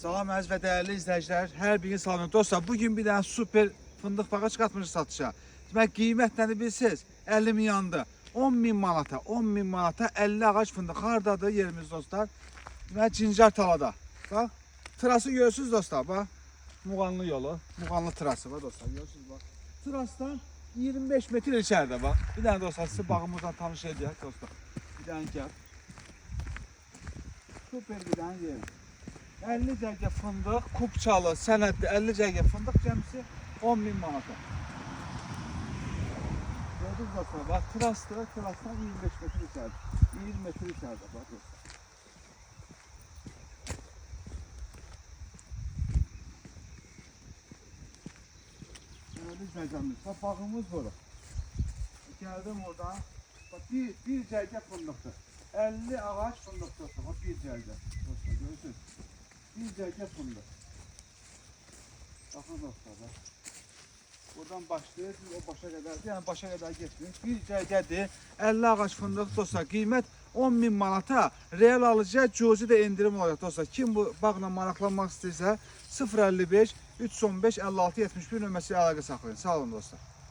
Salam əziz və dəyərli izləyicilər, hər biriniz salamlayın. Dostlar, bugün bir dənə super fındıq bağa çıxartmışıq satışa. Demək, qiymətlərini bilsiniz, 50 min yandı. 10 min manata, 10 min manata 50 ağac fındıq. Haradadır yerimiz dostlar? Demək, Cincar talada. Bax, trası görürsünüz dostlar, bax. Muğanlı yolu, Muğanlı trası var dostlar, görürsünüz bax. Trasdan 25 metr içəridə bax. Bir dənə dostlar, sizi bağımızdan tanış edək dostlar. Bir dənə gəl. Super bir dənə yerim. 50 cərgə fındıq, kupçalı, sənədli 50 cərgə fındıq cəmsi 10 min manata. Gördünüz dostlar, bax, trasdır, trasdan 25 metr içəridir. 20 metr içəridir, bax dostlar. Gördünüz cərgəmiz, bax, bağımız burada. Gəldim oradan, bax, bir cərgə fındıqdır. 50 ağac fındıq dostlar, bax, bir cərgə. Dostlar, görürsünüz. Bir cərgə fındıq. Baxın dostlar, bax. Buradan başlayır, o başa qədər, yəni başa qədər getmiyor. Bir cərgədir, 50 ağac fındıq dostlar. Qiymət 10 min manata, real alıcıya cüzi də indirim olacaq dostlar. Kim bu bağla maraqlanmaq istəyirsə 055 315 56 71 nömrəsi əlaqə saxlayın. Sağ olun dostlar.